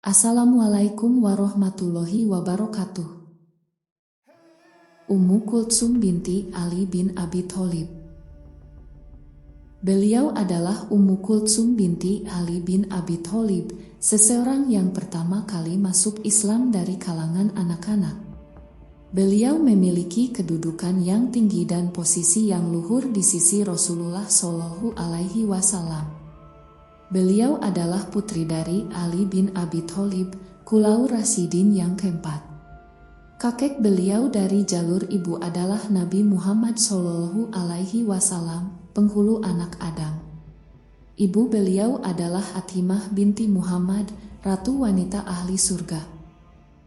Assalamualaikum warahmatullahi wabarakatuh. Ummu Kultsum binti Ali bin Abi Thalib. Beliau adalah Ummu Kultsum binti Ali bin Abi Thalib, seseorang yang pertama kali masuk Islam dari kalangan anak-anak. Beliau memiliki kedudukan yang tinggi dan posisi yang luhur di sisi Rasulullah Shallallahu Alaihi Wasallam. Beliau adalah putri dari Ali bin Abi Thalib, Khulafaur Rasyidin yang keempat. Kakek beliau dari jalur ibu adalah Nabi Muhammad Shallallahu Alaihi Wasallam, penghulu anak Adam. Ibu beliau adalah Atimah binti Muhammad, ratu wanita ahli surga.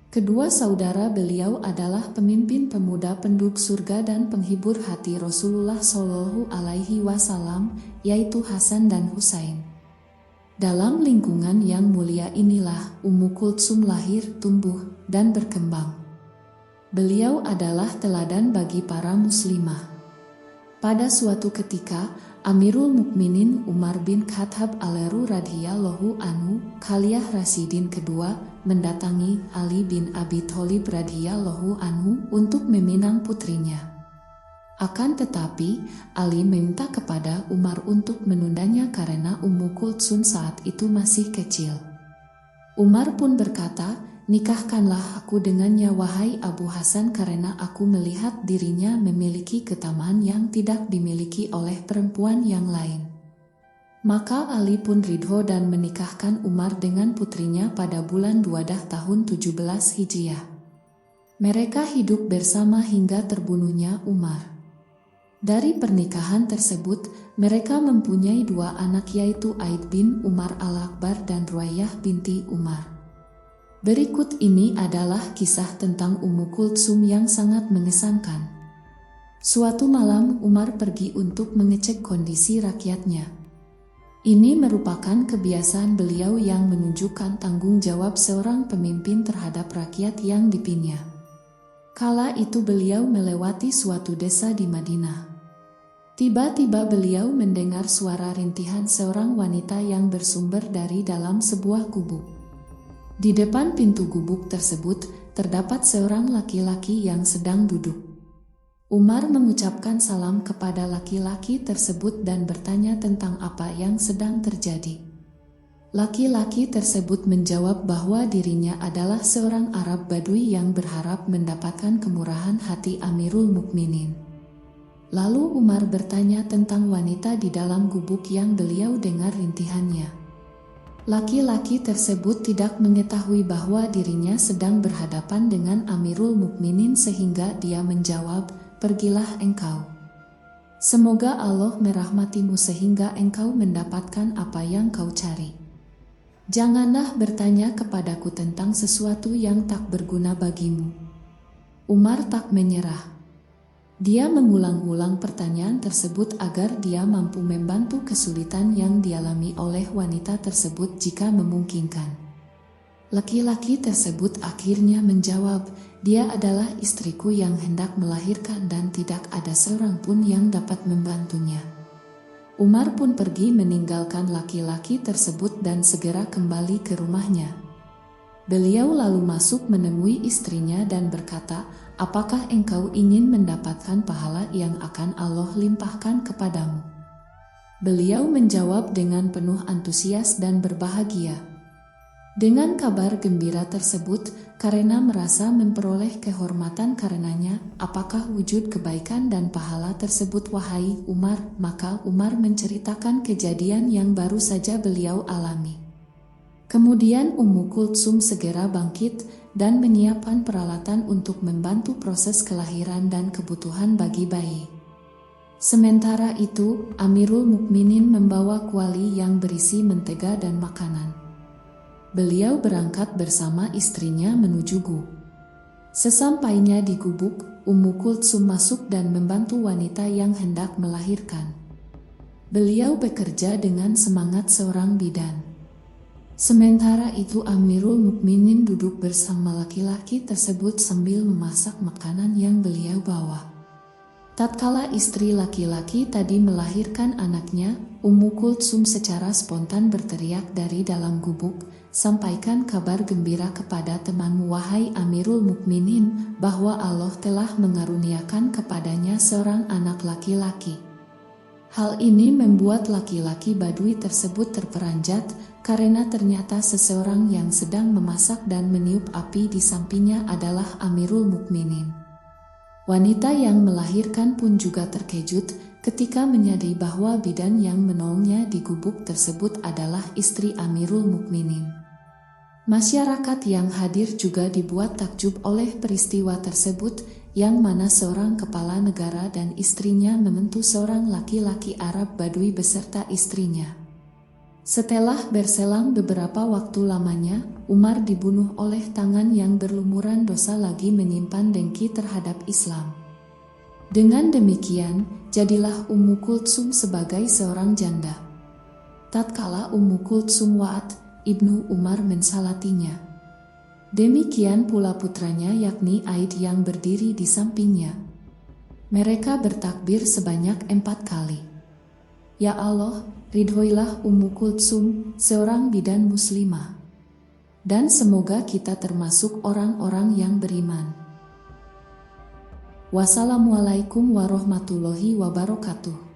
Kedua saudara beliau adalah pemimpin pemuda penduduk surga dan penghibur hati Rasulullah Shallallahu Alaihi Wasallam, yaitu Hasan dan Husain. Dalam lingkungan yang mulia inilah Ummu Kultsum lahir, tumbuh, dan berkembang. Beliau adalah teladan bagi para muslimah. Pada suatu ketika, Amirul Mukminin Umar bin Khattab radhiyallahu anhu, Khalifah Rasyidin kedua, mendatangi Ali bin Abi Thalib radhiyallahu anhu untuk meminang putrinya. Akan tetapi, Ali meminta kepada Umar untuk menundanya karena Ummu Kultsum saat itu masih kecil. Umar pun berkata, "Nikahkanlah aku dengannya wahai Abu Hasan karena aku melihat dirinya memiliki ketamaan yang tidak dimiliki oleh perempuan yang lain." Maka Ali pun ridho dan menikahkan Umar dengan putrinya pada bulan Duadah tahun 17 Hijriah. Mereka hidup bersama hingga terbunuhnya Umar. Dari pernikahan tersebut, mereka mempunyai dua anak yaitu Aid bin Umar al-Akbar dan Ruwaiyah binti Umar. Berikut ini adalah kisah tentang Ummu Kultsum yang sangat mengesankan. Suatu malam Umar pergi untuk mengecek kondisi rakyatnya. Ini merupakan kebiasaan beliau yang menunjukkan tanggung jawab seorang pemimpin terhadap rakyat yang dipimpinnya. Kala itu beliau melewati suatu desa di Madinah. Tiba-tiba beliau mendengar suara rintihan seorang wanita yang bersumber dari dalam sebuah gubuk. Di depan pintu gubuk tersebut terdapat seorang laki-laki yang sedang duduk. Umar mengucapkan salam kepada laki-laki tersebut dan bertanya tentang apa yang sedang terjadi. Laki-laki tersebut menjawab bahwa dirinya adalah seorang Arab Badui yang berharap mendapatkan kemurahan hati Amirul Mukminin. Lalu Umar bertanya tentang wanita di dalam gubuk yang beliau dengar rintihannya. Laki-laki tersebut tidak mengetahui bahwa dirinya sedang berhadapan dengan Amirul Mukminin sehingga dia menjawab, "Pergilah engkau. Semoga Allah merahmatimu sehingga engkau mendapatkan apa yang kau cari. Janganlah bertanya kepadaku tentang sesuatu yang tak berguna bagimu." Umar tak menyerah. Dia mengulang-ulang pertanyaan tersebut agar dia mampu membantu kesulitan yang dialami oleh wanita tersebut jika memungkinkan. Laki-laki tersebut akhirnya menjawab, "Dia adalah istriku yang hendak melahirkan dan tidak ada seorang pun yang dapat membantunya." Umar pun pergi meninggalkan laki-laki tersebut dan segera kembali ke rumahnya. Beliau lalu masuk menemui istrinya dan berkata, "Apakah engkau ingin mendapatkan pahala yang akan Allah limpahkan kepadamu?" Beliau menjawab dengan penuh antusias dan berbahagia dengan kabar gembira tersebut karena merasa memperoleh kehormatan karenanya. "Apakah wujud kebaikan dan pahala tersebut wahai Umar?" Maka Umar menceritakan kejadian yang baru saja beliau alami. Kemudian Ummu Kultsum segera bangkit dan menyiapkan peralatan untuk membantu proses kelahiran dan kebutuhan bagi bayi. Sementara itu, Amirul Mukminin membawa kuali yang berisi mentega dan makanan. Beliau berangkat bersama istrinya menuju gubuk. Sesampainya di gubuk, Ummu Kultsum masuk dan membantu wanita yang hendak melahirkan. Beliau bekerja dengan semangat seorang bidan. Sementara itu Amirul Mukminin duduk bersama laki-laki tersebut sambil memasak makanan yang beliau bawa. Tatkala istri laki-laki tadi melahirkan anaknya, Ummu Kultsum secara spontan berteriak dari dalam gubuk, sampaikan kabar gembira kepada temanmu wahai Amirul Mukminin, bahwa Allah telah mengaruniakan kepadanya seorang anak laki-laki. Hal ini membuat laki-laki Badui tersebut terperanjat, karena ternyata seseorang yang sedang memasak dan meniup api di sampingnya adalah Amirul Mukminin. Wanita yang melahirkan pun juga terkejut ketika menyadari bahwa bidan yang menolongnya di gubuk tersebut adalah istri Amirul Mukminin. Masyarakat yang hadir juga dibuat takjub oleh peristiwa tersebut, yang mana seorang kepala negara dan istrinya membantu seorang laki-laki Arab Badui beserta istrinya. Setelah berselang beberapa waktu lamanya, Umar dibunuh oleh tangan yang berlumuran dosa lagi menyimpan dengki terhadap Islam. Dengan demikian, jadilah Ummu Kultsum sebagai seorang janda. Tatkala Ummu Kultsum wafat, Ibnu Umar mensalatinya. Demikian pula putranya yakni Aid yang berdiri di sampingnya. Mereka bertakbir sebanyak 4 kali. Ya Allah, ridhoilah Ummu Kultsum, seorang bidan muslimah. Dan semoga kita termasuk orang-orang yang beriman. Wassalamualaikum warahmatullahi wabarakatuh.